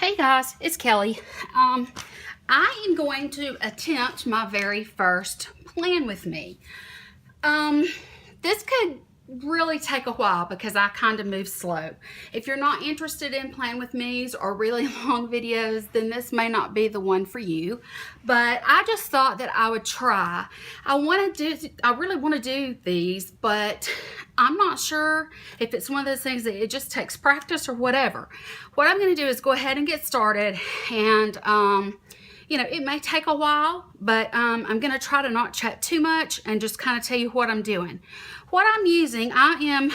Hey guys, it's Kelly. I am going to attempt my very first plan with me. This could really take a while because I kind of move slow. If you're not interested in plan with me's or really long videos, then this may not be the one for you. But I just thought that I would try. I really want to do these, but I'm not sure if it's one of those things that it just takes practice or whatever. What I'm going to do is go ahead and get started, and you know, it may take a while, but I'm going to try to not chat too much and just kind of tell you what I'm doing. What I'm using, I am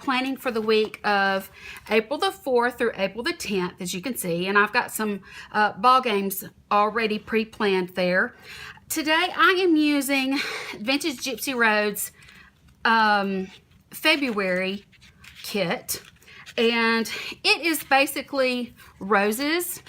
planning for the week of April the 4th through April the 10th, as you can see, and I've got some ball games already pre-planned there. Today I am using Vintage Gypsy Road's February kit, and it is basically roses.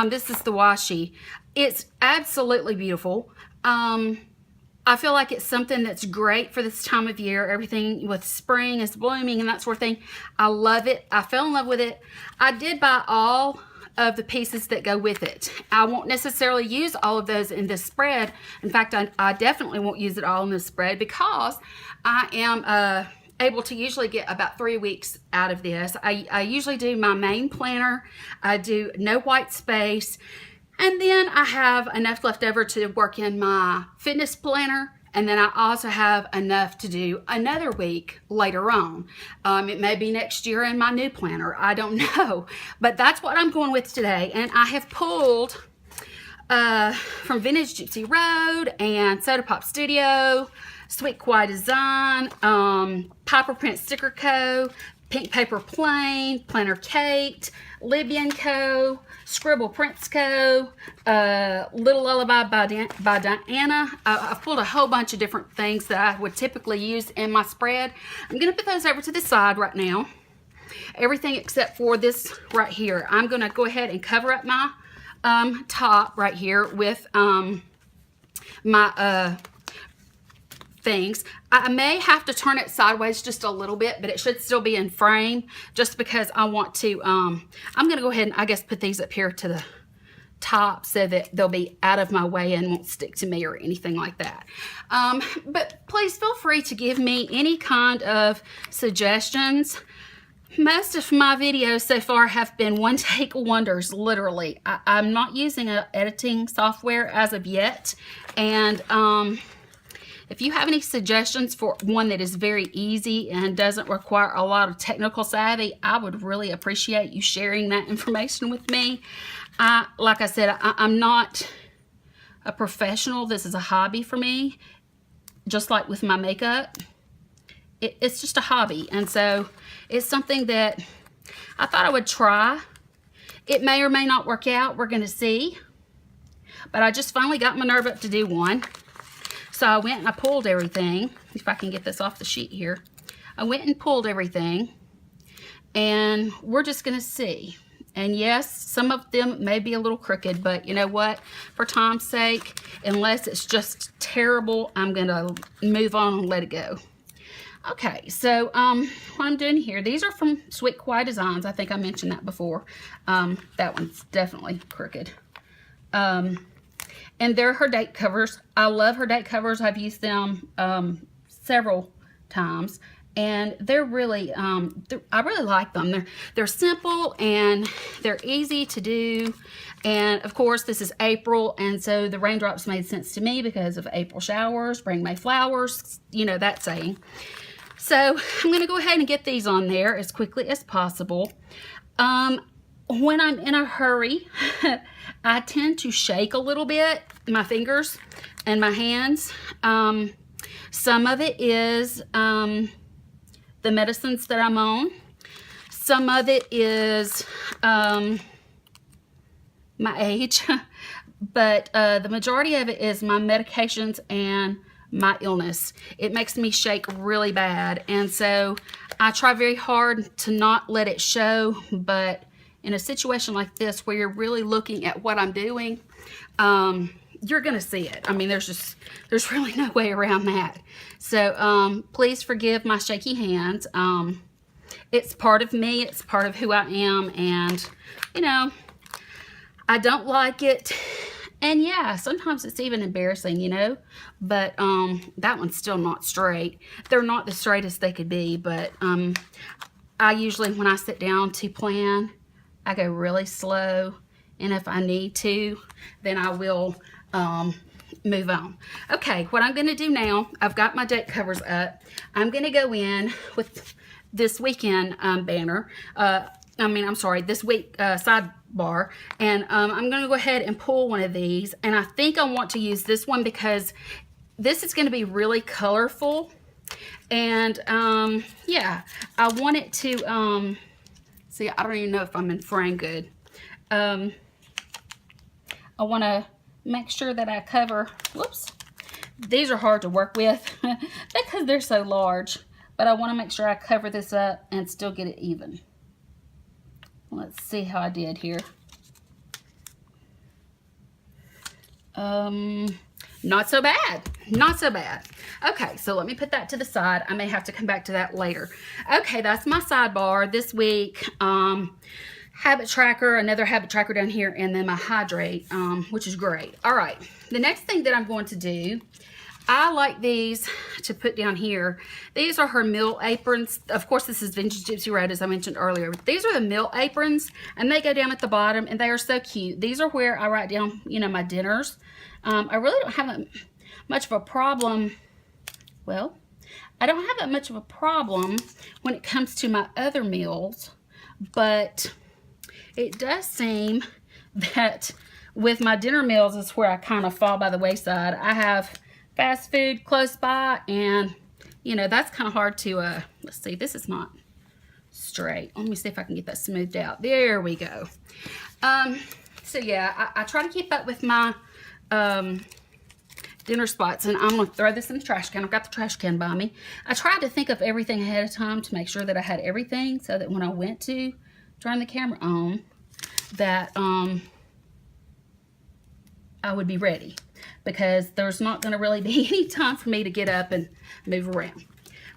This is the washi. It's absolutely beautiful. I feel like it's something that's great for this time of year. Everything with spring is blooming and that sort of thing. I love it. I fell in love with it. I did buy all of the pieces that go with it. I won't necessarily use all of those in this spread. In fact, I definitely won't use it all in this spread because I am able to usually get about 3 weeks out of this. I usually do my main planner. I do no white space. And then I have enough left over to work in my fitness planner. And then I also have enough to do another week later on. It may be next year in my new planner. I don't know. But that's what I'm going with today. And I have pulled from Vintage Gypsy Road and Soda Pop Studio, Sweet Kawaii Design, Piper Print Sticker Co., Pink Paper Plain, Planner Kate, Libyan Co., Scribble Prints Co., Little Lullaby by Diana. I've pulled a whole bunch of different things that I would typically use in my spread. I'm going to put those over to the side right now. Everything except for this right here. I'm going to go ahead and cover up my top right here with my things. I may have to turn it sideways just a little bit, but it should still be in frame just because I want to, I'm going to go ahead and I guess put these up here to the top so that they'll be out of my way and won't stick to me or anything like that. But please feel free to give me any kind of suggestions. Most of my videos so far have been one-take wonders, literally. I'm not using an editing software as of yet, and if you have any suggestions for one that is very easy and doesn't require a lot of technical savvy, I would really appreciate you sharing that information with me. Like I said, I'm not a professional. This is a hobby for me, just like with my makeup. It's just a hobby, and so it's something that I thought I would try. It may or may not work out. We're going to see. But I just finally got my nerve up to do one. So I went and I pulled everything. If I can get this off the sheet here. I went and pulled everything. And we're just going to see. And yes, some of them may be a little crooked. But you know what? For time's sake, unless it's just terrible, I'm going to move on and let it go. Okay, so what I'm doing here, these are from Sweet Kawaii Designs. I think I mentioned that before. That one's definitely crooked. And they're her date covers. I love her date covers. I've used them several times, and they're really, I really like them. They're simple and they're easy to do. And of course, this is April, and so the raindrops made sense to me because of April showers, bring May flowers, you know that saying. So I'm going to go ahead and get these on there as quickly as possible. When I'm in a hurry, I tend to shake a little bit, my fingers and my hands. Some of it is the medicines that I'm on. Some of it is my age, but the majority of it is my medications and my illness. It makes me shake really bad, and so I try very hard to not let it show, but in a situation like this where you're really looking at what I'm doing, you're gonna see it. I mean, there's really no way around that. So please forgive my shaky hands. It's part of me, it's part of who I am, and you know, I don't like it. And yeah, sometimes it's even embarrassing, you know, but that one's still not straight. They're not the straightest they could be, but I usually, when I sit down to plan, I go really slow, and if I need to, then I will move on. Okay, what I'm gonna do now, I've got my date covers up. I'm gonna go in with this weekend banner, this week sidebar, and I'm gonna go ahead and pull one of these, and I think I want to use this one because this is gonna be really colorful, and yeah, I want it to, see, I don't even know if I'm in frame good. I wanna make sure that I cover, whoops, these are hard to work with because they're so large, but I want to make sure I cover this up and still get it even. Let's see how I did here. Not so bad, not so bad. Okay, so let me put that to the side. I may have to come back to that later. Okay, that's my sidebar this week. Habit tracker, another habit tracker down here, and then my hydrate, which is great. All right, the next thing that I'm going to do, I like these to put down here. These are her meal aprons. Of course, this is Vintage Gypsy Road, as I mentioned earlier. These are the meal aprons, and they go down at the bottom, and they are so cute. These are where I write down, you know, my dinners. I really don't have much of a problem. Well, I don't have that much of a problem when it comes to my other meals, but it does seem that with my dinner meals is where I kind of fall by the wayside. I have fast food close by, and you know, that's kind of hard to let's see, this is not straight. Let me see if I can get that smoothed out. There we go. So yeah, I try to keep up with my dinner spots, and I'm gonna throw this in the trash can. I've got the trash can by me. I tried to think of everything ahead of time to make sure that I had everything, so that when I went to turn the camera on, that I would be ready, because there's not going to really be any time for me to get up and move around.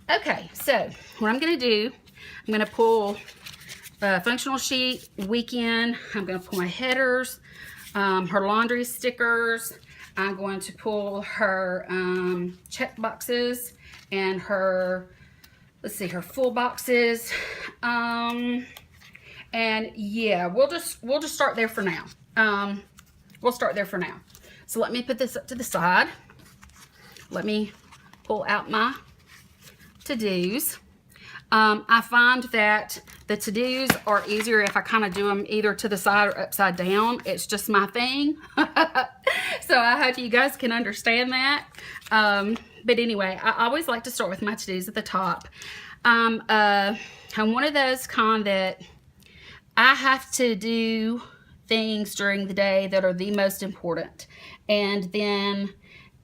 Okay, so what I'm going to do, I'm going to pull functional sheet, weekend. I'm going to pull my headers, her laundry stickers. I'm going to pull her check boxes and her, let's see, her full boxes. And yeah, we'll just start there for now. We'll start there for now. So let me put this up to the side. Let me pull out my to-dos. I find that the to-dos are easier if I kind of do them either to the side or upside down. It's just my thing. So I hope you guys can understand that. But anyway, I always like to start with my to-dos at the top. I'm one of those kind that I have to do things during the day that are the most important. And then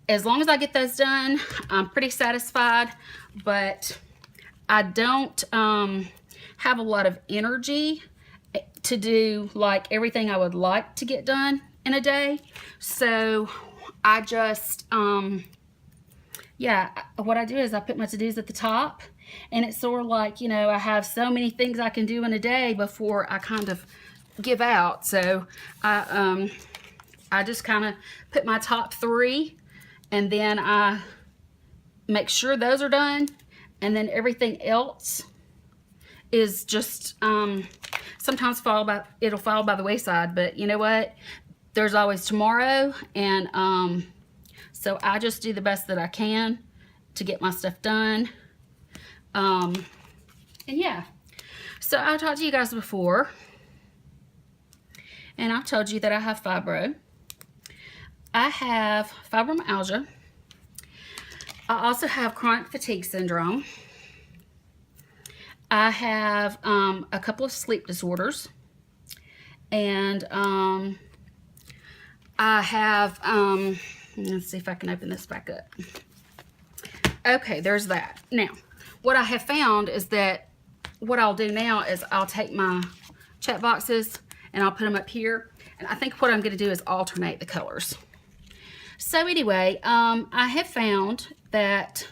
as long as I get those done, I'm pretty satisfied. But I don't have a lot of energy to do like everything I would like to get done in a day. So I just, yeah, what I do is I put my to-dos at the top. And it's sort of like, you know, I have so many things I can do in a day before I kind of give out. So I just kind of put my top 3, and then I make sure those are done. And then everything else is just, sometimes it'll fall by the wayside, but you know what? There's always tomorrow. And so I just do the best that I can to get my stuff done. And yeah, so I talked to you guys before, and I've told you that I have fibro. I have fibromyalgia. I also have chronic fatigue syndrome. I have a couple of sleep disorders, and I have, let's see if I can open this back up. Okay, there's that. Now, what I have found is that what I'll do now is I'll take my check boxes and I'll put them up here. And I think what I'm going to do is alternate the colors. So anyway, I have found that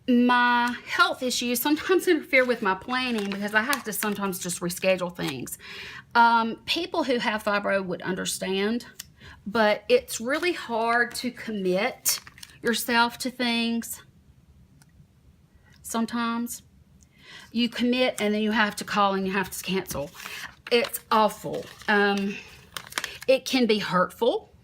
my health issues sometimes interfere with my planning because I have to sometimes just reschedule things. People who have fibro would understand, but it's really hard to commit yourself to things. Sometimes you commit and then you have to call and you have to cancel. It's awful. It can be hurtful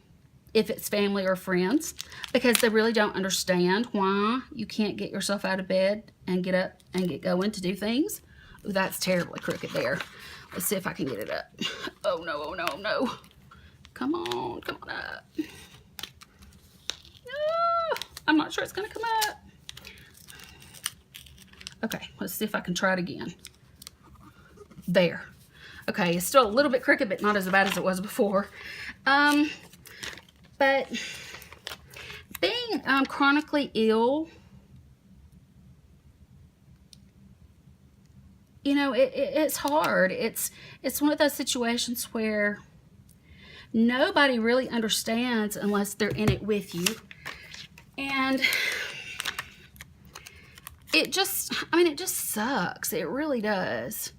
if it's family or friends, because they really don't understand why you can't get yourself out of bed and get up and get going to do things. Ooh, that's terribly crooked there. Let's see if I can get it up. Oh no, oh no, no. Come on up. No, I'm not sure it's gonna come up. Okay, let's see if I can try it again. There. Okay, it's still a little bit crooked, but not as bad as it was before. But being chronically ill, you know, it's hard. It's one of those situations where nobody really understands unless they're in it with you. And it just sucks. It really does.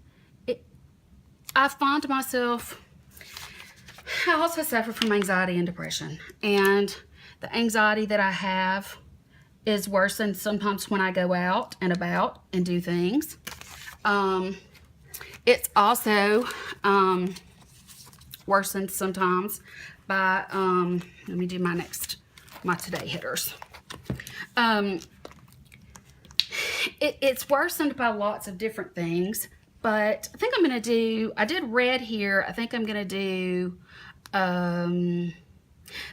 I find myself, I also suffer from anxiety and depression. And the anxiety that I have is worsened sometimes when I go out and about and do things. It's also worsened sometimes by, let me do my today hitters. It's worsened by lots of different things. But I think I'm going to do, I did red here. I think I'm going to do,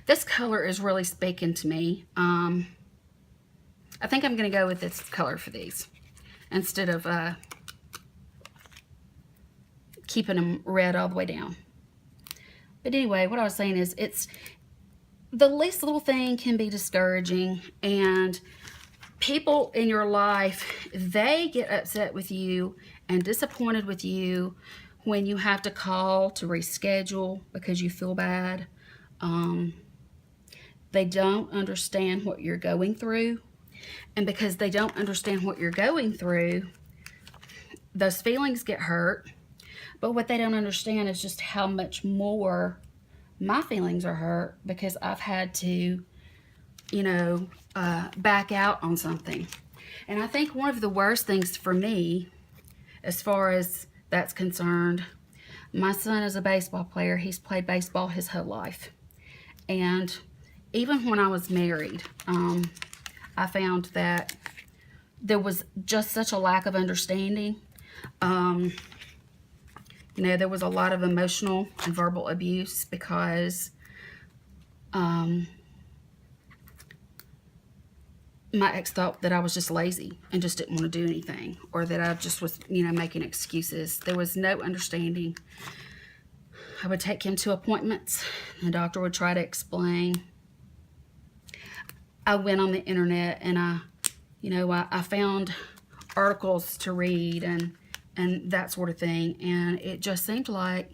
this color is really speaking to me. I think I'm going to go with this color for these instead of keeping them red all the way down. But anyway, what I was saying is it's the least little thing can be discouraging, and people in your life, they get upset with you and disappointed with you when you have to call to reschedule because you feel bad. They don't understand what you're going through, and because they don't understand what you're going through, those feelings get hurt. But what they don't understand is just how much more my feelings are hurt because I've had to, you know, back out on something. And I think one of the worst things for me, as far as that's concerned, my son is a baseball player. He's played baseball his whole life. And even when I was married, I found that there was just such a lack of understanding. You know, there was a lot of emotional and verbal abuse because my ex thought that I was just lazy and just didn't want to do anything, or that I just was, you know, making excuses. There was no understanding. I would take him to appointments. The doctor would try to explain. I went on the internet and I found articles to read and that sort of thing. And it just seemed like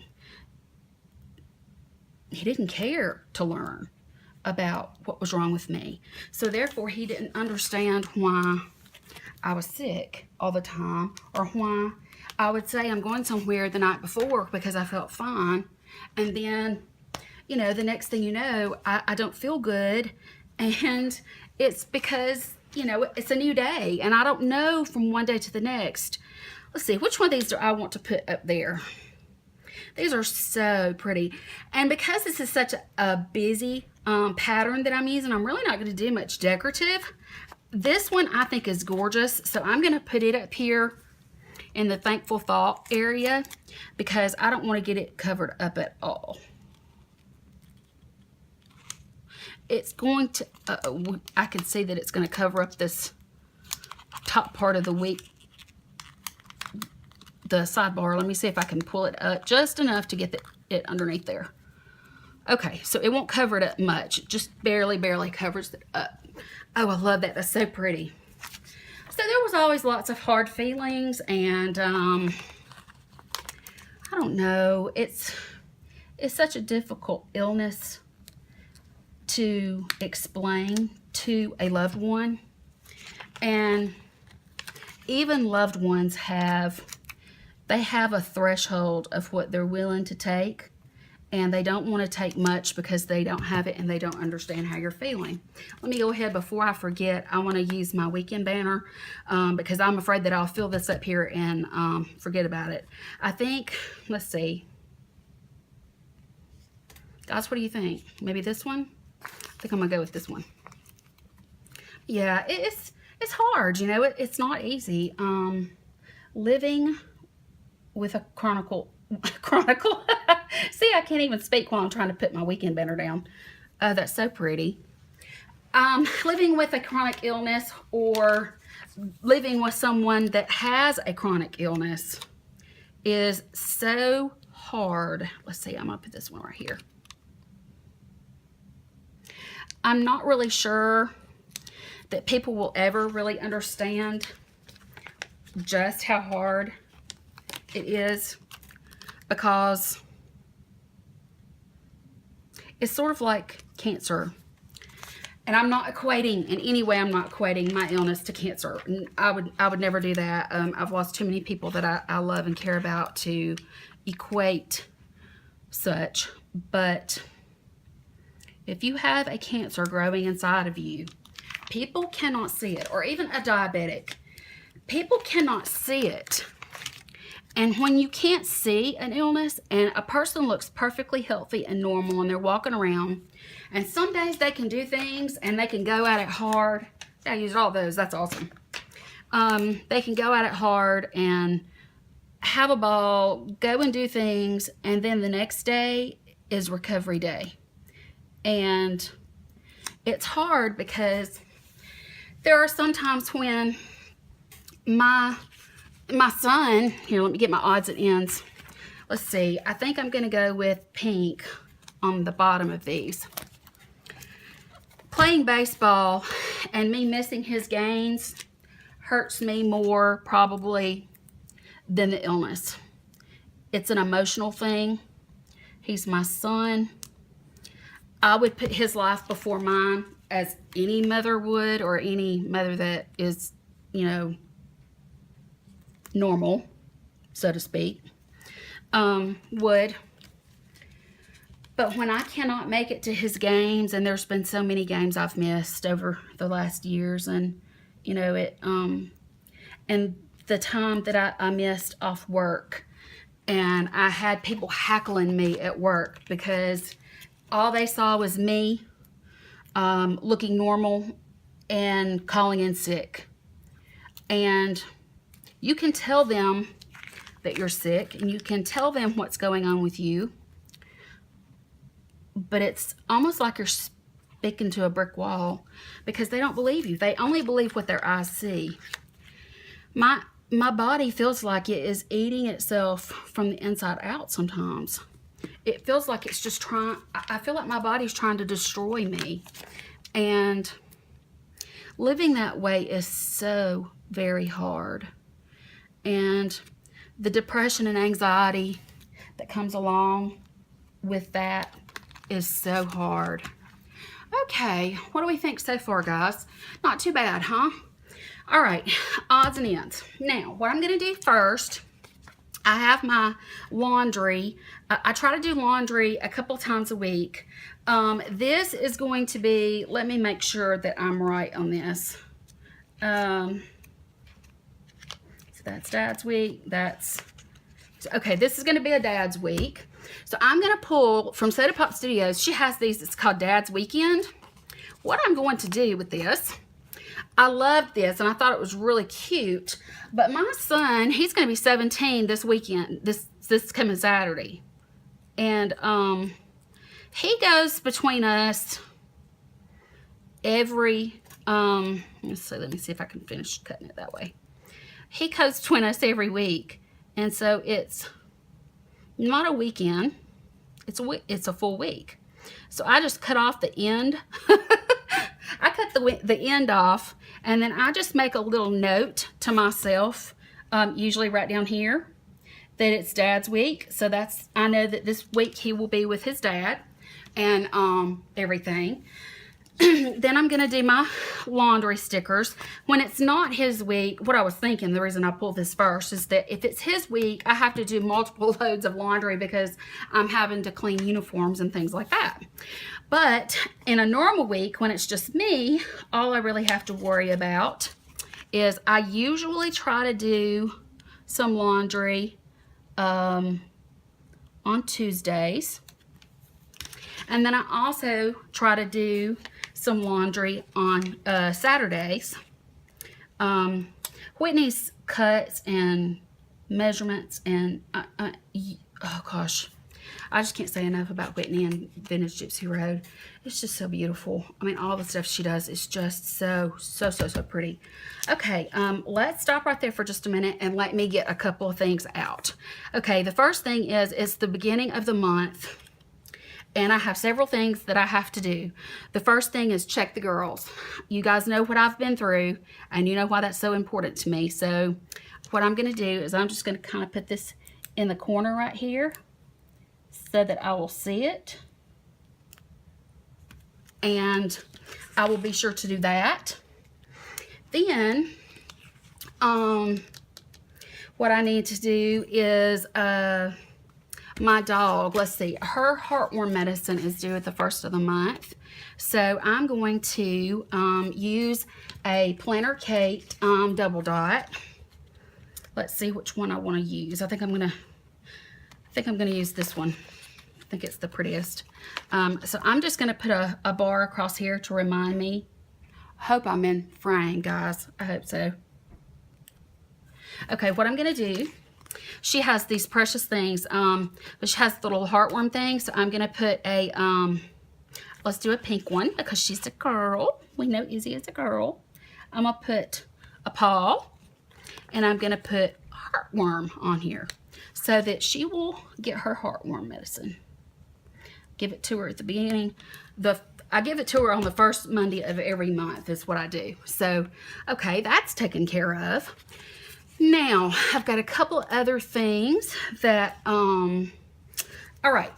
he didn't care to learn about what was wrong with me. So therefore, he didn't understand why I was sick all the time, or why I would say I'm going somewhere the night before because I felt fine. And then, you know, the next thing you know, I don't feel good. And it's because, you know, it's a new day and I don't know from one day to the next. Let's see, which one of these do I want to put up there? These are so pretty. And because this is such a busy pattern that I'm using, I'm really not going to do much decorative. This one I think is gorgeous. So I'm going to put it up here in the Thankful Thought area because I don't want to get it covered up at all. It's going to, I can see that it's going to cover up this top part of the the sidebar. Let me see if I can pull it up just enough to get it underneath there. Okay, so it won't cover it up much. It just barely covers it up. Oh, I love that. That's so pretty. So there was always lots of hard feelings, and I don't know. It's such a difficult illness to explain to a loved one. And even loved ones have a threshold of what they're willing to take, and they don't want to take much because they don't have it and they don't understand how you're feeling. Let me go ahead before I forget. I want to use my weekend banner because I'm afraid that I'll fill this up here and forget about it. I think, let's see. Guys, what do you think? Maybe this one? I think I'm going to go with this one. Yeah, it's hard, you know. It's not easy. Living with a chronicle. See, I can't even speak while I'm trying to put my weekend banner down. Oh, that's so pretty. Living with a chronic illness or living with someone that has a chronic illness is so hard. Let's see, I'm going to put this one right here. I'm not really sure that people will ever really understand just how hard it is, because it's sort of like cancer. And I'm not equating, in any way, I'm not equating my illness to cancer. I would never do that. I've lost too many people that I love and care about to equate such. But if you have a cancer growing inside of you, people cannot see it, or even a diabetic. People cannot see it. And when you can't see an illness and a person looks perfectly healthy and normal and they're walking around, and some days they can do things and they can go at it hard. I used all those. That's awesome. They can go at it hard and have a ball, go and do things, and then the next day is recovery day. And it's hard because there are some times when my son, here, let me get my odds and ends. Let's see, I think I'm going to go with pink on the bottom of these. Playing baseball and me missing his games hurts me more probably than the illness. It's an emotional thing. He's my son. I would put his life before mine, as any mother would, or any mother that is, you know, normal, so to speak, would. But when I cannot make it to his games, and there's been so many games I've missed over the last years, and you know it, and the time that I missed off work, and I had people hackling me at work because all they saw was me looking normal and calling in sick. And you can tell them that you're sick, and you can tell them what's going on with you, but it's almost like you're speaking to a brick wall because they don't believe you. They only believe what their eyes see. My body feels like it is eating itself from the inside out sometimes. It feels like it's just I feel like my body's trying to destroy me. And living that way is so very hard. And the depression and anxiety that comes along with that is so hard. Okay, what do we think so far, guys? Not too bad, huh? All right, odds and ends. Now, what I'm going to do first, I have my laundry. I try to do laundry a couple times a week. This is going to be, let me make sure that I'm right on this. So that's Dad's week. Okay, this is going to be a Dad's week. So I'm going to pull from Soda Pop Studios. She has these, it's called Dad's Weekend. What I'm going to do with this, I loved this and I thought it was really cute, but my son, he's going to be 17 this weekend, this coming Saturday. And he goes between us every, let me see if I can finish cutting it that way. He goes between us every week. And so it's not a weekend, it's a full week. So I just cut off the end. I cut the end off, and then I just make a little note to myself, usually right down here, that it's Dad's week. So I know that this week he will be with his dad and everything. Then I'm going to do my laundry stickers. When it's not his week, what I was thinking, the reason I pulled this first is that if it's his week, I have to do multiple loads of laundry because I'm having to clean uniforms and things like that. But in a normal week, when it's just me, all I really have to worry about is I usually try to do some laundry on Tuesdays. And then I also try to do some laundry on Saturdays. Whitney's cuts and measurements and oh gosh, I just can't say enough about Whitney and Vintage Gypsy Road. It's just so beautiful. I mean, all the stuff she does is just so pretty. Okay, let's stop right there for just a minute and let me get a couple of things out. Okay, the first thing is it's the beginning of the month. And I have several things that I have to do. The first thing is check the girls. You guys know what I've been through, and you know why that's so important to me. So what I'm going to do is I'm just going to kind of put this in the corner right here so that I will see it. And I will be sure to do that. Then, what I need to do is... my dog, let's see, her heartworm medicine is due at the 1st of the month. So I'm going to use a Planner Kate double dot. Let's see which one I want to use. I think I'm gonna use this one. I think it's the prettiest. So I'm just gonna put a bar across here to remind me. Hope I'm in frame, guys. I hope so. Okay, what I'm gonna do, she has these precious things, but she has the little heartworm thing. So I'm going to put a, let's do a pink one because she's a girl. We know Izzy is a girl. I'm going to put a paw, and I'm going to put heartworm on here so that she will get her heartworm medicine. Give it to her at the beginning. I give it to her on the first Monday of every month is what I do. So, okay, that's taken care of. Now, I've got a couple other things that, all right.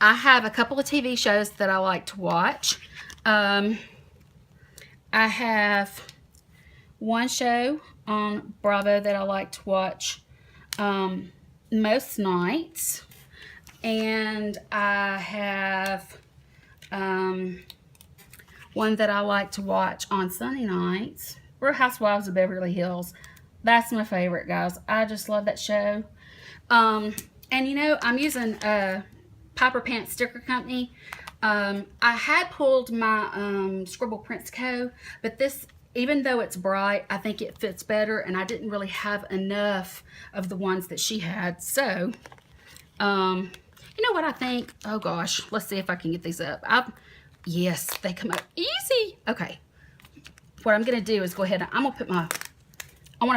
I have a couple of TV shows that I like to watch. I have one show on Bravo that I like to watch most nights. And I have one that I like to watch on Sunday nights. Real Housewives of Beverly Hills. That's my favorite, guys. I just love that show. And you know, I'm using Piper Pants Sticker Company. I had pulled my Scribble Prints Co., but this, even though it's bright, I think it fits better, and I didn't really have enough of the ones that she had. So, you know what I think? Oh gosh, let's see if I can get these up. Yes, they come up easy. Okay. What I'm gonna do is go ahead and I want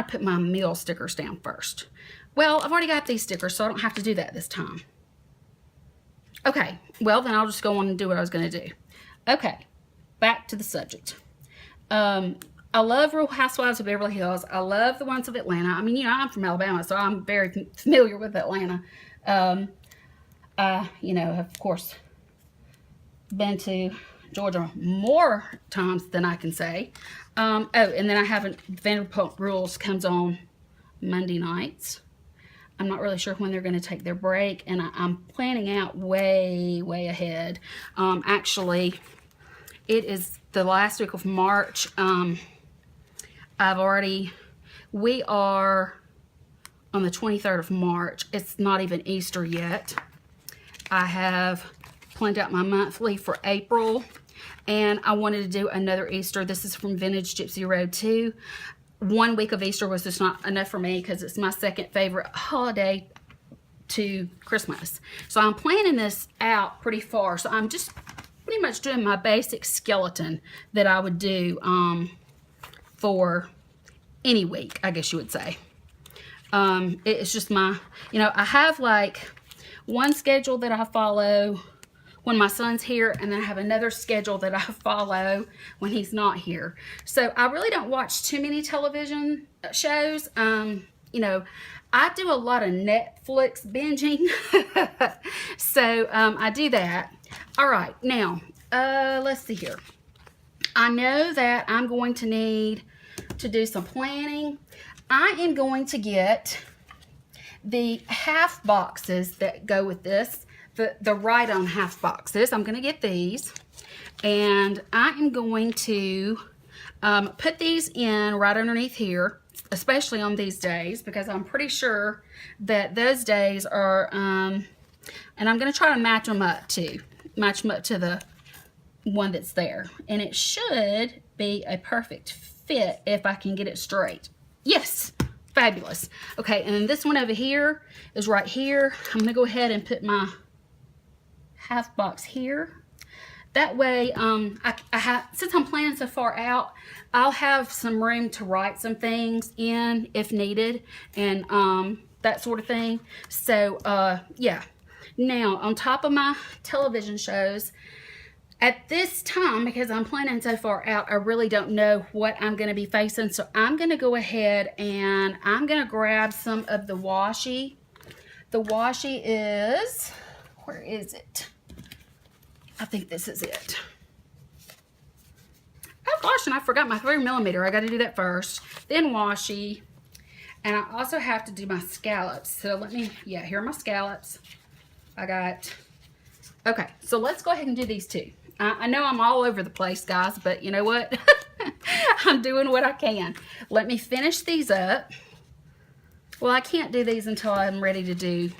to put my meal stickers down first. Well, I've already got these stickers, so I don't have to do that this time. Okay, well, then I'll just go on and do what I was going to do. Okay, back to the subject. I love Real Housewives of Beverly Hills. I love the ones of Atlanta. I mean, you know, I'm from Alabama, so I'm very familiar with Atlanta. You know, of course, been to Georgia more times than I can say. Oh, and then I have Vanderpump Rules comes on Monday nights. I'm not really sure when they're going to take their break, and I'm planning out way ahead. Actually, it is the last week of March. We are on the 23rd of March. It's not even Easter yet. I have planned out my monthly for April, and I wanted to do another Easter. This is from Vintage Gypsy Road 2. 1 week of Easter was just not enough for me because it's my second favorite holiday to Christmas. So I'm planning this out pretty far. So I'm just pretty much doing my basic skeleton that I would do for any week, I guess you would say. It's just my, you know, I have like one schedule that I follow when my son's here, and then I have another schedule that I follow when he's not here. So I really don't watch too many television shows. You know, I do a lot of Netflix binging. So I do that. All right, now let's see here. I know that I'm going to need to do some planning. I am going to get the half boxes that go with this, the right-on half boxes. I'm going to get these, and I am going to put these in right underneath here, especially on these days, because I'm pretty sure that those days are, and I'm going to try to match them up too. Match them up to the one that's there. And it should be a perfect fit if I can get it straight. Yes, fabulous. Okay, and then this one over here is right here. I'm going to go ahead and put my half box here. That way, since I'm planning so far out, I'll have some room to write some things in if needed, and that sort of thing. So, yeah. Now, on top of my television shows, at this time, because I'm planning so far out, I really don't know what I'm going to be facing. So, I'm going to go ahead and I'm going to grab some of the washi. The washi is, where is it? I think this is it. Oh gosh, and I forgot my 3mm. I got to do that first. Then washi. And I also have to do my scallops. So let me, yeah, here are my scallops. I got, okay, so let's go ahead and do these two. I know I'm all over the place, guys, but you know what? I'm doing what I can. Let me finish these up. Well, I can't do these until I'm ready to do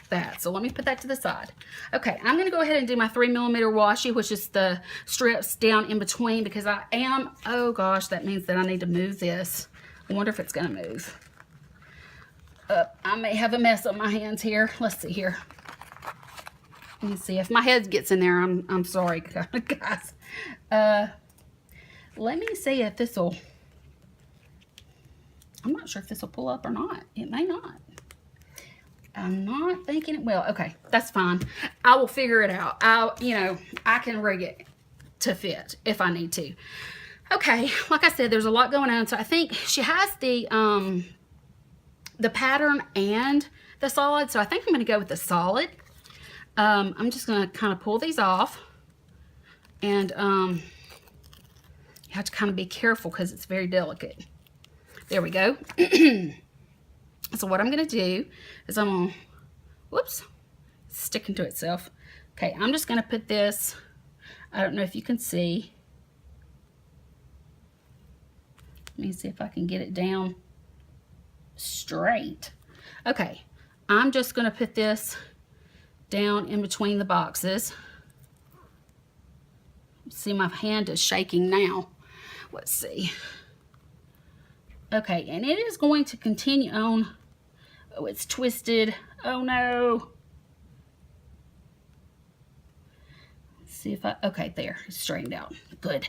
that. So let me put that to the side. Okay, I'm going to go ahead and do my 3mm washi, which is the strips down in between, because I am, oh gosh, that means that I need to move this. I wonder if it's going to move. I may have a mess on my hands here. Let's see here. Let me see. If my head gets in there, I'm sorry, guys. Let me see if this will, I'm not sure if this will pull up or not. It may not. I'm not thinking it will. Okay, that's fine. I will figure it out. I can rig it to fit if I need to. Okay, like I said, there's a lot going on. So I think she has the pattern and the solid. So I think I'm going to go with the solid. I'm just going to kind of pull these off. And you have to kind of be careful because it's very delicate. There we go. So what I'm going to do is I'm going to, whoops, sticking to itself. Okay, I'm just going to put this, I don't know if you can see. Let me see if I can get it down straight. Okay, I'm just going to put this down in between the boxes. See, my hand is shaking now. Let's see. Okay, and it is going to continue on. Oh, it's twisted. Oh no. Let's see if I, okay, there, it's straightened out. Good.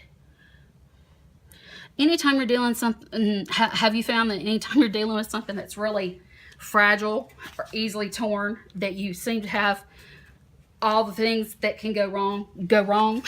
Anytime you're dealing with something, have you found that anytime you're dealing with something that's really fragile or easily torn, that you seem to have all the things that can go wrong?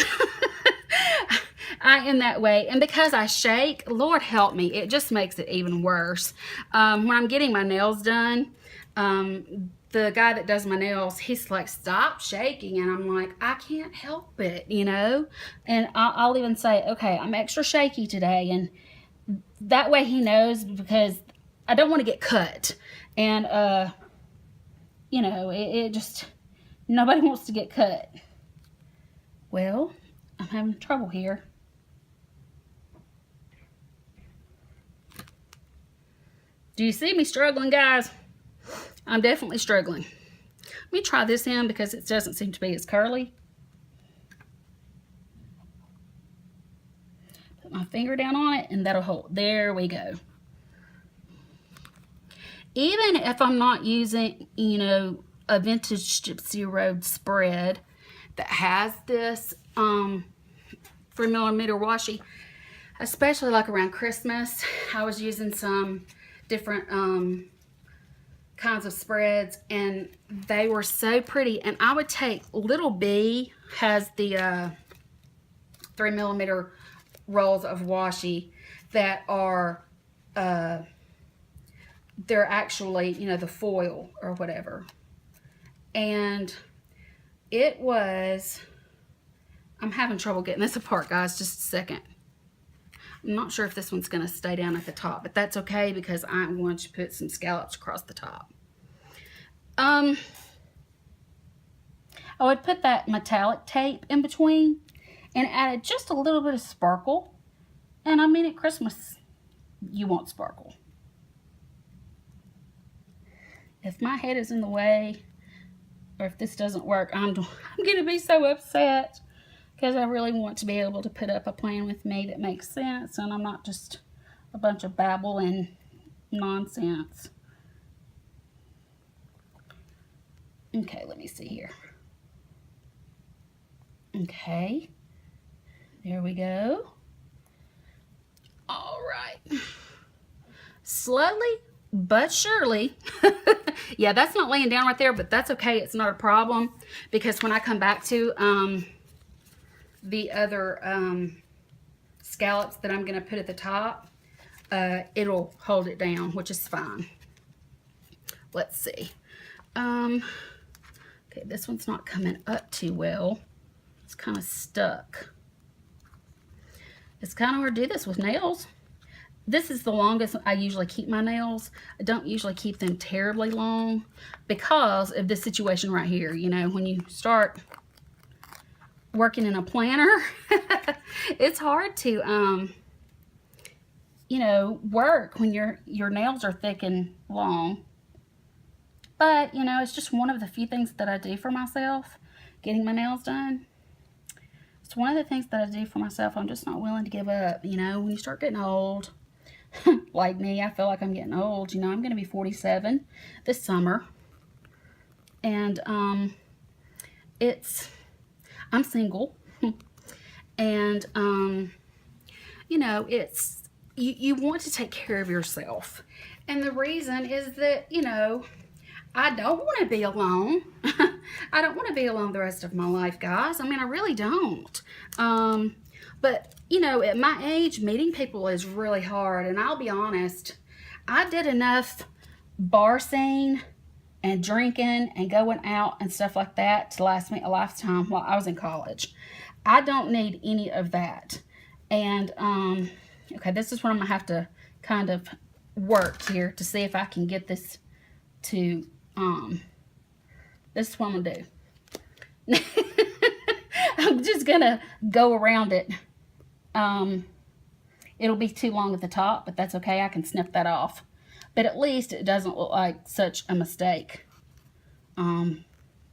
I am that way, and because I shake, Lord help me, it just makes it even worse. When I'm getting my nails done, the guy that does my nails, he's like, stop shaking, and I'm like, I can't help it, you know. And I'll even say, okay, I'm extra shaky today, and that way he knows, because I don't want to get cut. And you know, it just, nobody wants to get cut. Well, I'm having trouble here. Do you see me struggling, guys? I'm definitely struggling. Let me try this end because it doesn't seem to be as curly. Put my finger down on it and that'll hold. There we go. Even if I'm not using, you know, a vintage Gypsy Road spread that has this 3mm washi, especially like around Christmas, I was using some different kinds of spreads, and they were so pretty. And I would take, Little B has the 3mm rolls of washi that are they're actually, you know, the foil or whatever, and it was I'm having trouble getting this apart, guys. Just a second. I'm not sure if this one's going to stay down at the top, but that's okay because I'm going to put some scallops across the top. I would put that metallic tape in between and added just a little bit of sparkle. And I mean, at Christmas, you want sparkle. If my head is in the way, or if this doesn't work, I'm going to be so upset because I really want to be able to put up a plan with me that makes sense and I'm not just a bunch of babble and nonsense. Okay, let me see here. Okay, there we go. All right. Slowly but surely. Yeah, that's not laying down right there, but that's okay. It's not a problem because when I come back to the other scallops that I'm going to put at the top, it'll hold it down, which is fine. Let's see. Okay, this one's not coming up too well. It's kind of stuck. It's kind of hard to do this with nails. This is the longest I usually keep my nails. I don't usually keep them terribly long because of this situation right here. You know, when you start working in a planner, it's hard to, you know, work when your nails are thick and long. But, you know, it's just one of the few things that I do for myself, getting my nails done. It's one of the things that I do for myself. I'm just not willing to give up. You know, when you start getting old, like me, I feel like I'm getting old. You know, I'm going to be 47 this summer. And I'm single. And, you know, you want to take care of yourself. And the reason is that, you know, I don't want to be alone. I don't want to be alone the rest of my life, guys. I mean, I really don't. But, you know, at my age, meeting people is really hard. And I'll be honest, I did enough bar scene and drinking and going out and stuff like that to last me a lifetime while I was in college. I don't need any of that. And, okay, this is where I'm going to have to kind of work here to see if I can get this to, this is what I'm going to do. I'm just going to go around it. It'll be too long at the top, but that's okay. I can snip that off. But at least it doesn't look like such a mistake on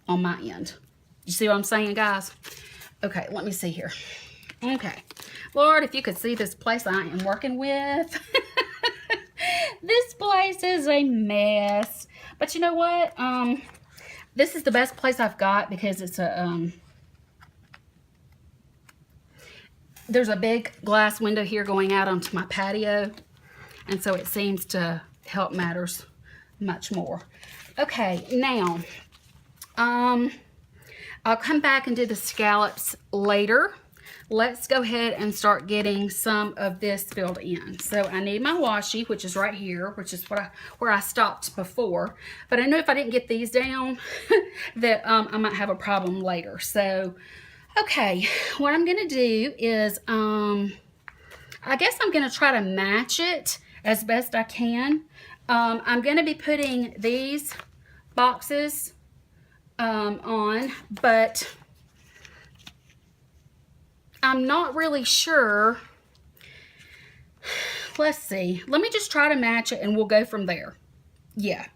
my end. You see what I'm saying, guys? Okay, let me see here. Okay. Lord, if you could see this place I am working with. This place is a mess. But you know what? This is the best place I've got because it's a... there's a big glass window here going out onto my patio. And so it seems to help matters much more. Okay, now, I'll come back and do the scallops later. Let's go ahead and start getting some of this filled in. So I need my washi, which is right here, which is where I stopped before. But I know if I didn't get these down, that I might have a problem later. So, okay, what I'm going to do is, I guess I'm going to try to match it as best I can. I'm going to be putting these boxes on, but I'm not really sure. Let's see. Let me just try to match it and we'll go from there. Yeah.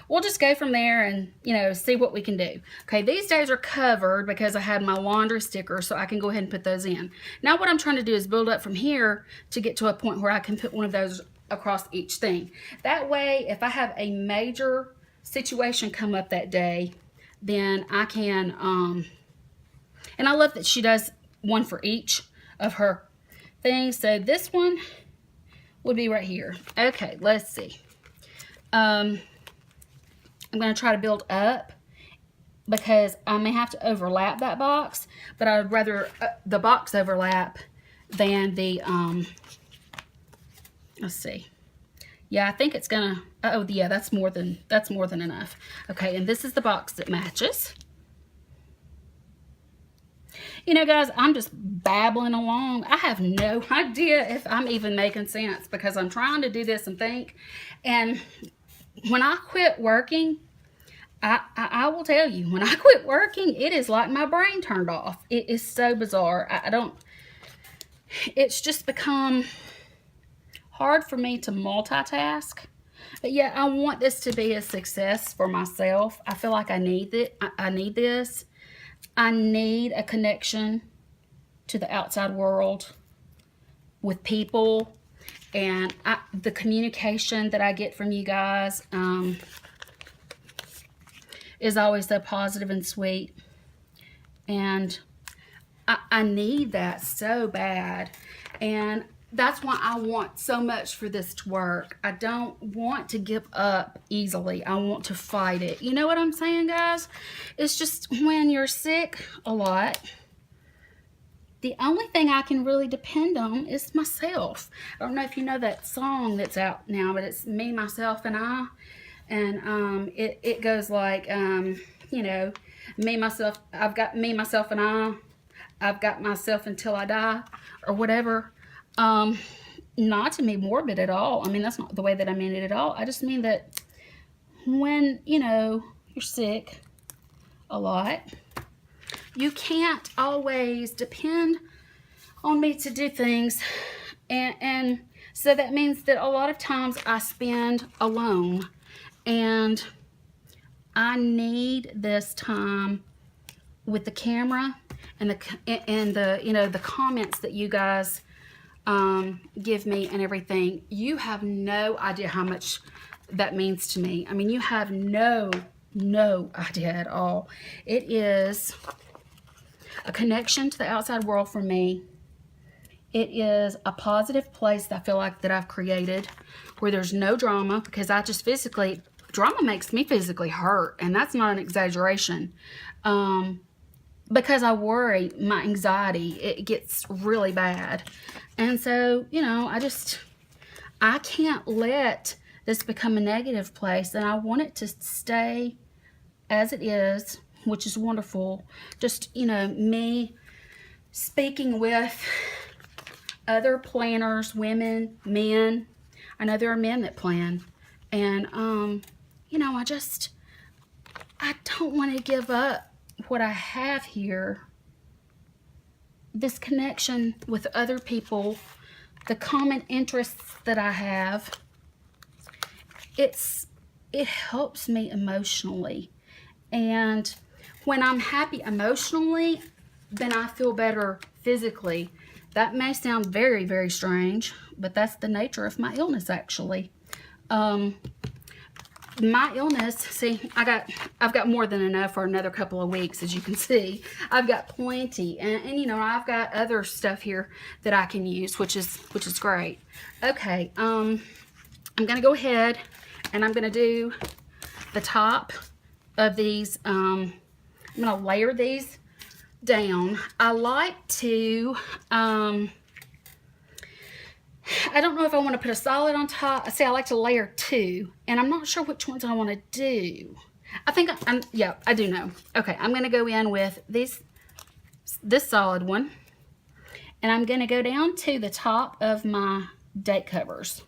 We'll just go from there and, you know, see what we can do. Okay, these days are covered because I had my laundry stickers, so I can go ahead and put those in. Now what I'm trying to do is build up from here to get to a point where I can put one of those across each thing. That way, if I have a major situation come up that day, then I can, and I love that she does one for each of her things. So this one would be right here. Okay, let's see. I'm going to try to build up because I may have to overlap that box, but I would rather the box overlap than the, let's see. Yeah, I think it's going to, oh yeah, that's more than enough. Okay, and this is the box that matches. You know, guys, I'm just babbling along. I have no idea if I'm even making sense because I'm trying to do this and think. And when I quit working, I will tell you, when I quit working, it is like my brain turned off. It is so bizarre. It's just become hard for me to multitask. But yeah, I want this to be a success for myself. I feel like I need it. I need this. I need a connection to the outside world with people, and the communication that I get from you guys is always so positive and sweet, and I need that so bad, and that's why I want so much for this to work. I don't want to give up easily. I want to fight it. You know what I'm saying, guys? It's just when you're sick a lot, the only thing I can really depend on is myself. I don't know if you know that song that's out now, but it's Me, Myself, and I. And it goes like, you know, me, myself, I've got me, myself, and I. I've got myself until I die, or whatever. Not to be morbid at all. I mean, that's not the way that I mean it at all. I just mean that when, you know, you're sick a lot, you can't always depend on me to do things. And so that means that a lot of times I spend alone. And I need this time with the camera and the you know, the comments that you guys give me and everything. You have no idea how much that means to me. I mean, you have no idea at all. It is a connection to the outside world for me. It is a positive place that I feel like that I've created where there's no drama, because I just physically, drama makes me physically hurt, and that's not an exaggeration. Because I worry, my anxiety, it gets really bad. And so, you know, I can't let this become a negative place, and I want it to stay as it is, which is wonderful. Just, you know, me speaking with other planners, women, men. I know there are men that plan. And, you know, I don't want to give up what I have here. This connection with other people, the common interests that I have, it helps me emotionally. And when I'm happy emotionally, then I feel better physically. That may sound very, very strange, but that's the nature of my illness, actually. My illness, see, I've got more than enough for another couple of weeks, as you can see. I've got plenty, and you know, I've got other stuff here that I can use, which is great. Okay, I'm gonna go ahead and I'm gonna do the top of these. I'm gonna layer these down. I like to I don't know if I want to put a solid on top. See, I like to layer two, and I'm not sure which ones I want to do. I think yeah, I do know. Okay, I'm going to go in with this solid one, and I'm going to go down to the top of my date covers.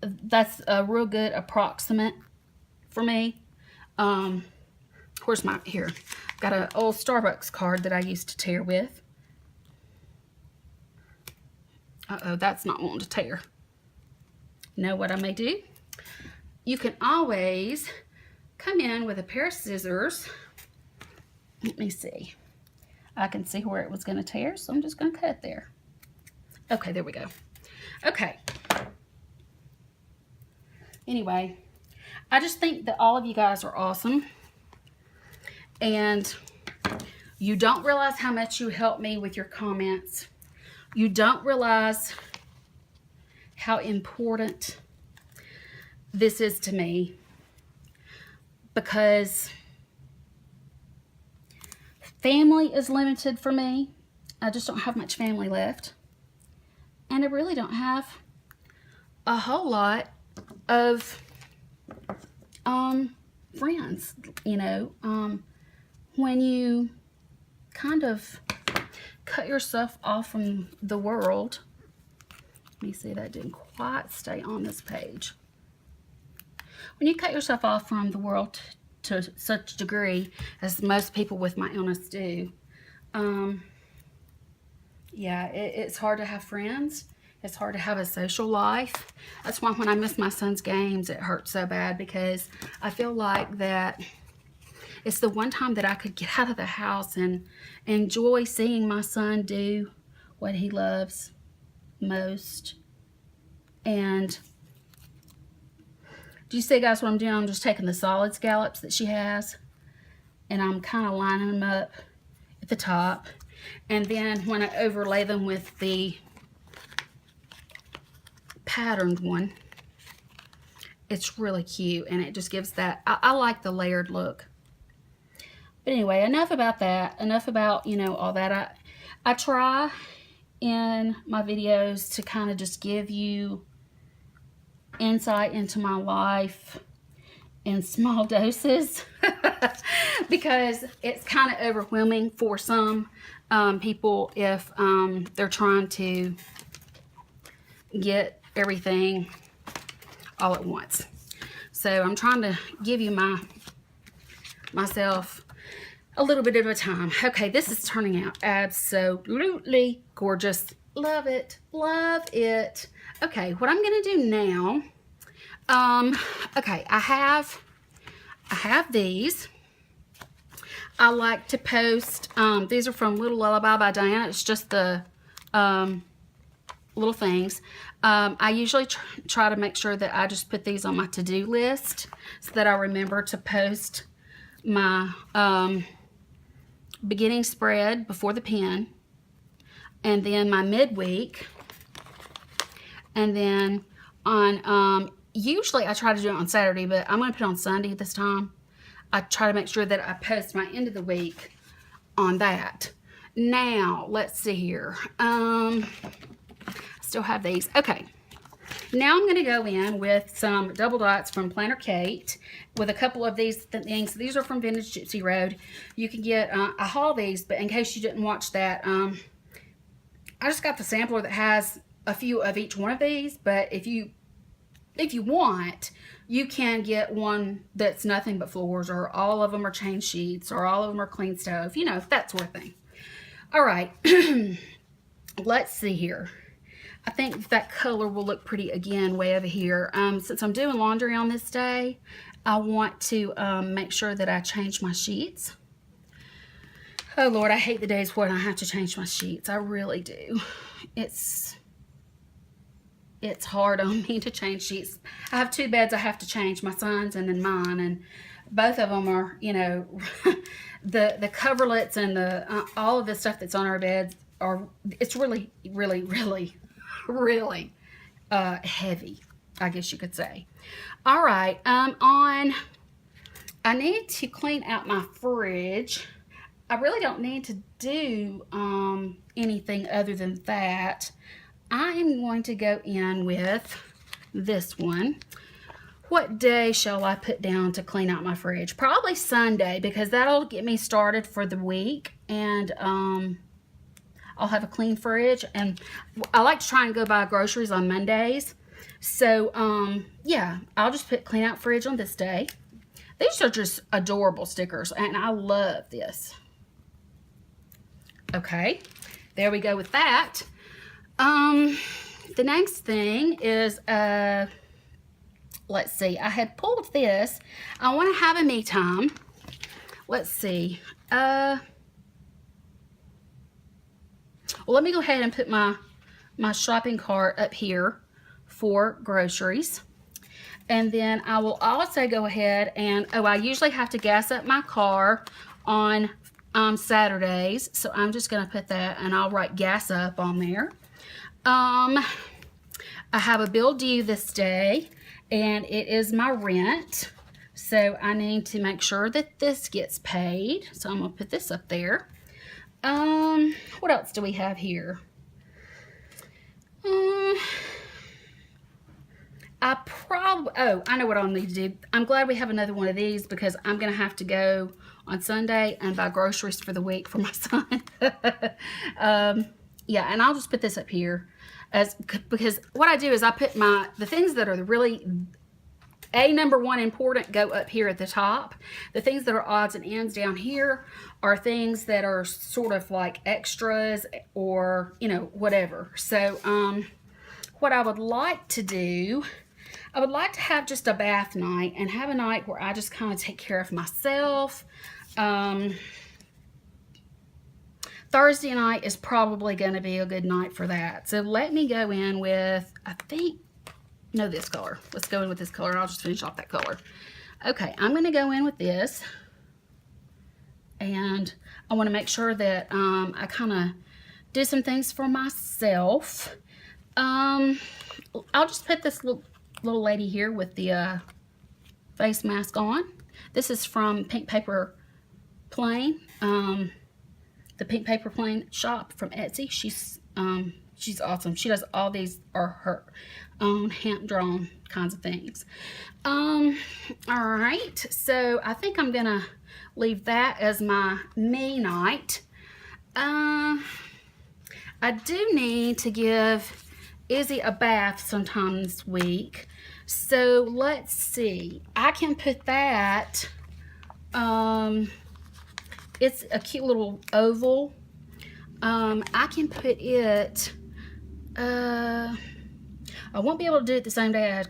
That's a real good approximate for me. Where's my, here. I've got an old Starbucks card that I used to tear with. Uh-oh, that's not wanting to tear. You know what I may do? You can always come in with a pair of scissors. Let me see. I can see where it was going to tear, so I'm just going to cut there. Okay, there we go. Okay. Anyway, I just think that all of you guys are awesome. And you don't realize how much you help me with your comments. You don't realize how important this is to me, because family is limited for me. I just don't have much family left. And I really don't have a whole lot of friends, you know. When you kind of cut yourself off from the world. Let me see, that didn't quite stay on this page. When you cut yourself off from the world to such a degree as most people with my illness do, yeah, it's hard to have friends. It's hard to have a social life. That's why when I miss my son's games, it hurts so bad, because I feel like that it's the one time that I could get out of the house and enjoy seeing my son do what he loves most. And do you see, guys, what I'm doing? I'm just taking the solid scallops that she has, and I'm kind of lining them up at the top. And then when I overlay them with the patterned one, it's really cute, and it just gives that, I like the layered look. But anyway, enough about that. Enough about, you know, all that. I try in my videos to kind of just give you insight into my life in small doses because it's kind of overwhelming for some people if they're trying to get everything all at once. So I'm trying to give you myself a little bit at a time. Okay, this is turning out absolutely gorgeous. Love it. Love it. Okay, what I'm gonna do now, okay, I have these. I like to post, these are from Little Lullaby by Diana. It's just the little things. I usually try to make sure that I just put these on my to-do list so that I remember to post my beginning spread before the pen, and then my midweek, and then on usually I try to do it on Saturday, but I'm going to put it on Sunday this time. I try to make sure that I post my end of the week on that. Now let's see here. I still have these. Okay, now I'm going to go in with some double dots from Planner Kate with a couple of these things. These are from Vintage Gypsy Road. You can get, I haul these, but in case you didn't watch that, I just got the sampler that has a few of each one of these, but if you want, you can get one that's nothing but floors, or all of them are chain sheets, or all of them are clean stove, you know, that sort of thing. All right, let's see here. I think that color will look pretty again way over here. Since I'm doing laundry on this day, I want to make sure that I change my sheets. Oh Lord, I hate the days when I have to change my sheets. I really do. It's hard on me to change sheets. I have two beds I have to change, my son's and then mine, and both of them are, you know, the coverlets and the all of the stuff that's on our beds are, it's really, really, really, really heavy, I guess you could say. All right, I need to clean out my fridge. I really don't need to do anything other than that. I am going to go in with this one. What day shall I put down to clean out my fridge? Probably Sunday, because that'll get me started for the week, and I'll have a clean fridge. And I like to try and go buy groceries on Mondays. So, yeah, I'll just put clean out fridge on this day. These are just adorable stickers, and I love this. Okay, there we go with that. The next thing is, let's see, I had pulled this. I want to have a me time. Let's see. Well, let me go ahead and put my shopping cart up here for groceries. And then I will also go ahead and, I usually have to gas up my car on Saturdays. So I'm just going to put that, and I'll write gas up on there. I have a bill due this day, and it is my rent. So I need to make sure that this gets paid. So I'm going to put this up there. What else do we have here? I know what I'll need to do. I'm glad we have another one of these, because I'm going to have to go on Sunday and buy groceries for the week for my son. Yeah, and I'll just put this up here because what I do is I put the things that are really number one important go up here at the top. The things that are odds and ends down here are things that are sort of like extras or, you know, whatever. So what I would like to do, I would like to have just a bath night and have a night where I just kind of take care of myself. Thursday night is probably going to be a good night for that. So let me go in with, I think, no, this color. Let's go in with this color and I'll just finish off that color. Okay, I'm going to go in with this. And I want to make sure that I kind of do some things for myself. I'll just put this little lady here with the face mask on. This is from Pink Paper Plain. The Pink Paper Plain shop from Etsy. She's awesome. She does all these are her own hand-drawn kinds of things. All right, so I think I'm gonna leave that as my me night. I do need to give Izzy a bath sometime this week, so let's see. I can put that. It's a cute little oval. I can put it. I won't be able to do it the same day I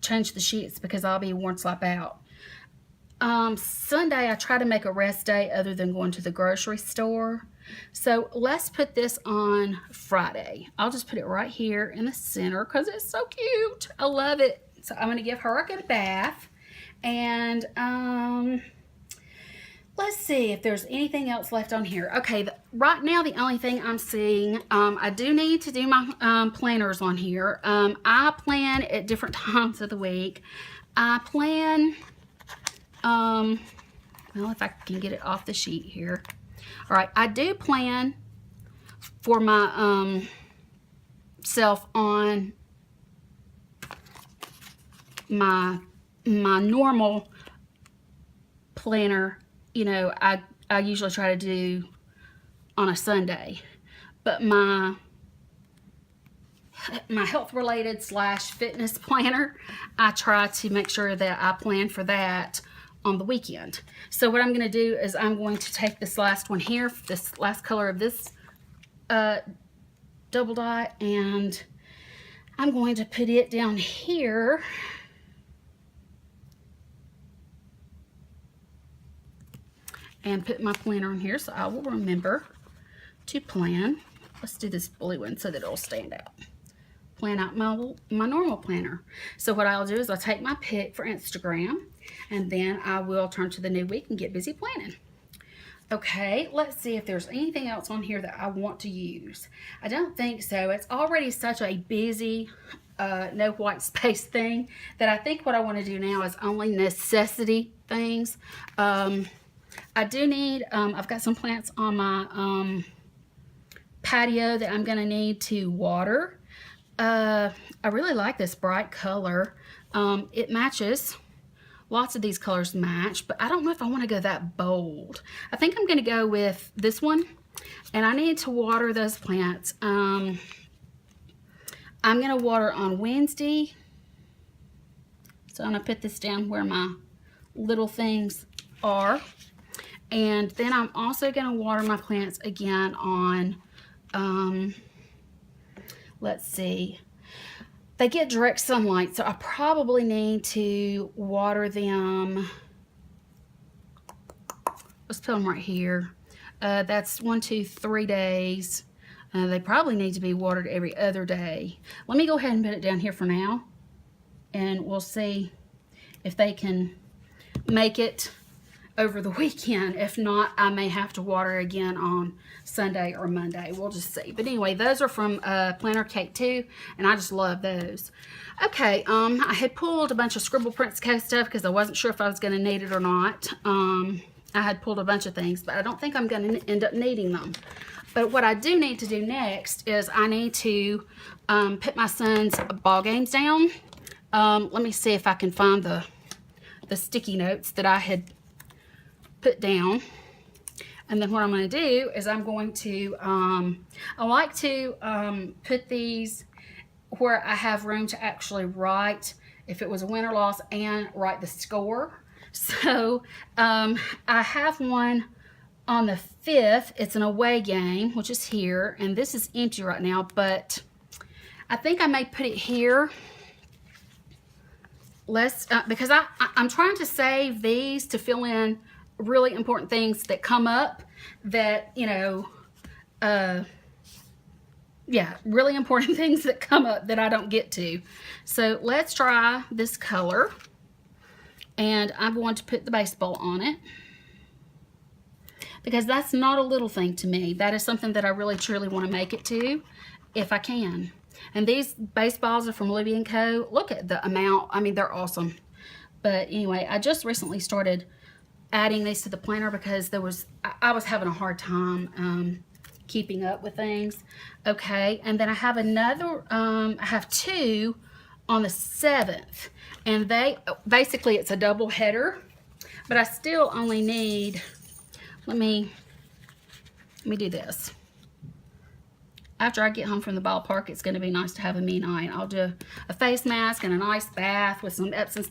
change the sheets because I'll be worn slap out. Sunday I try to make a rest day other than going to the grocery store. So let's put this on Friday. I'll just put it right here in the center because it's so cute. I love it. So I'm going to give her a good bath. And let's see if there's anything else left on here. Okay, right now the only thing I'm seeing, I do need to do my planners on here. I plan at different times of the week. I plan, well, if I can get it off the sheet here. All right, I do plan for my self on my normal planner. You know, I usually try to do on a Sunday, but my health related / fitness planner, I try to make sure that I plan for that on the weekend. So what I'm going to do is I'm going to take this last one here, this last color of this double dot, and I'm going to put it down here. And put my planner in here so I will remember to plan. Let's do this blue one so that it'll stand out. Plan out my normal planner. So what I'll do is I'll take my pic for Instagram and then I will turn to the new week and get busy planning. Okay, let's see if there's anything else on here that I want to use. I don't think so. It's already such a busy no white space thing that I think what I want to do now is only necessity things. I do need, I've got some plants on my patio that I'm going to need to water. I really like this bright color. It matches. Lots of these colors match, but I don't know if I want to go that bold. I think I'm going to go with this one, and I need to water those plants. I'm going to water on Wednesday. So I'm going to put this down where my little things are. And then I'm also going to water my plants again on, let's see, they get direct sunlight, so I probably need to water them. Let's put them right here. That's 1, 2, 3 days. They probably need to be watered every other day. Let me go ahead and put it down here for now, and we'll see if they can make it over the weekend. If not, I may have to water again on Sunday or Monday. We'll just see. But anyway, those are from Planner Cake 2, and I just love those. Okay, I had pulled a bunch of Scribble Prints Co. stuff because I wasn't sure if I was going to need it or not. I had pulled a bunch of things, but I don't think I'm going to end up needing them. But what I do need to do next is I need to put my son's ball games down. Let me see if I can find the sticky notes that I had put down. And then what I'm going to do is I'm going to, I like to put these where I have room to actually write if it was a win or loss and write the score. So I have one on the 5th. It's an away game, which is here, and this is empty right now, but I think I may put it here. Because I'm trying to save these to fill in really important things that come up that, you know, yeah, really important things that come up that I don't get to. So let's try this color, and I'm going to put the baseball on it, because that's not a little thing to me. That is something that I really truly want to make it to if I can. And these baseballs are from Libby & Co. Look at the amount. I mean, they're awesome. But anyway, I just recently started adding these to the planner because I was having a hard time keeping up with things. Okay, and then I have another, I have 2 on the 7th. And basically it's a double header. But I still only need, let me do this. After I get home from the ballpark, it's going to be nice to have a me night. I'll do a face mask and an ice bath with some Epsom,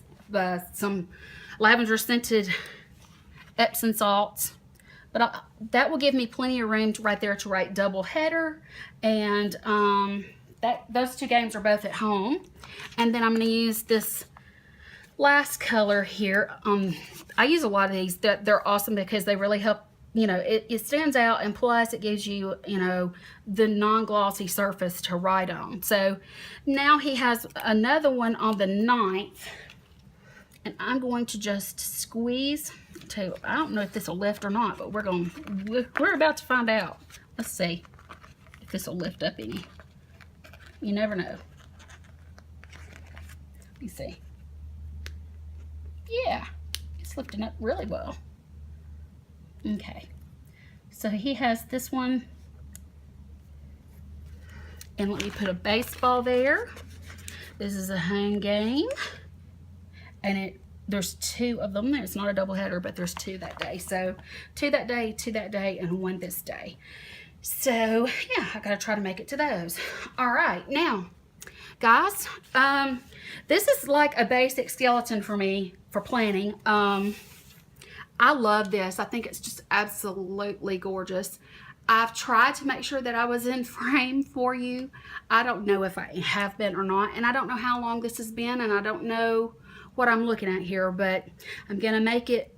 some lavender scented Epsom salts. But that will give me plenty of room right there to write double header. And those 2 games are both at home. And then I'm going to use this last color here. I use a lot of these. They're awesome because they really help. You know, it stands out, and plus it gives you, you know, the non-glossy surface to write on. So now he has another one on the 9th, and I'm going to just squeeze. I don't know if this will lift or not, but we're about to find out. Let's see if this will lift up any. You never know. Let me see. Yeah, it's lifting up really well. Okay, so he has this one, and let me put a baseball there. This is a home game, and there's 2 of them. It's not a double header, but there's 2 that day. So 2 that day, 2 that day, and 1 this day. So yeah, I gotta try to make it to those. All right, now, guys, this is like a basic skeleton for me for planning. I love this. I think it's just absolutely gorgeous. I've tried to make sure that I was in frame for you. I don't know if I have been or not, and I don't know how long this has been, and I don't know what I'm looking at here, but I'm gonna make it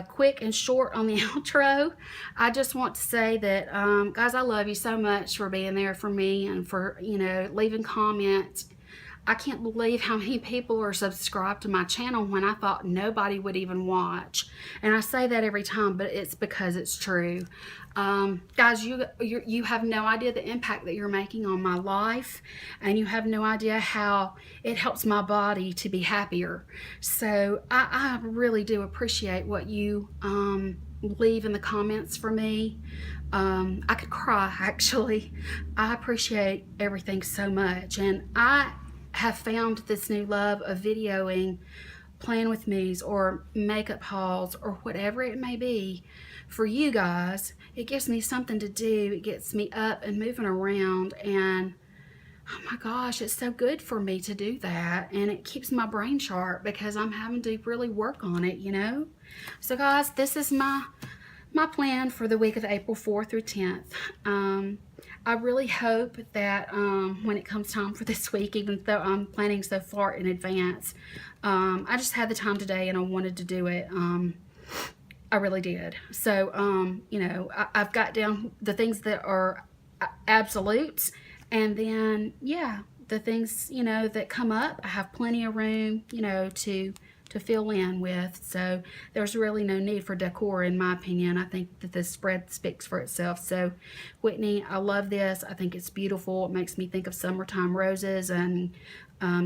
quick and short on the outro. I just want to say that, guys, I love you so much for being there for me and for, you know, leaving comments. I can't believe how many people are subscribed to my channel when I thought nobody would even watch. And I say that every time, but it's because it's true. Guys, you have no idea the impact that you're making on my life, and you have no idea how it helps my body to be happier. So I really do appreciate what you leave in the comments for me. I could cry, actually. I appreciate everything so much, and I have found this new love of videoing plan with me's or makeup hauls or whatever it may be for you guys. It gives me something to do. It gets me up and moving around, and oh my gosh, it's so good for me to do that, and it keeps my brain sharp because I'm having to really work on it, you know. So guys, this is my plan for the week of April 4th through 10th. I really hope that when it comes time for this week, even though I'm planning so far in advance, I just had the time today and I wanted to do it. I really did. So, you know, I've got down the things that are absolutes, and then, yeah, the things, you know, that come up, I have plenty of room, you know, to fill in with. So there's really no need for decor, in my opinion. I think that this spread speaks for itself. So Whitney, I love this. I think it's beautiful. It makes me think of summertime roses and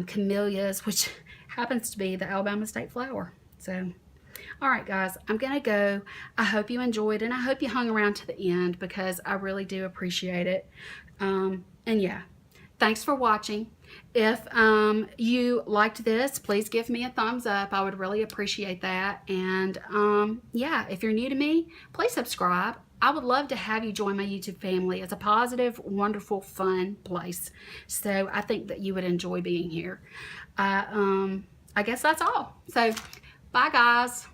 camellias, which happens to be the Alabama state flower. So all right, guys, I'm gonna go. I hope you enjoyed, and I hope you hung around to the end because I really do appreciate it. And yeah, thanks for watching. If you liked this, please give me a thumbs up. I would really appreciate that. And yeah, if you're new to me, please subscribe. I would love to have you join my YouTube family. It's a positive, wonderful, fun place. So I think that you would enjoy being here. I guess that's all. So bye, guys.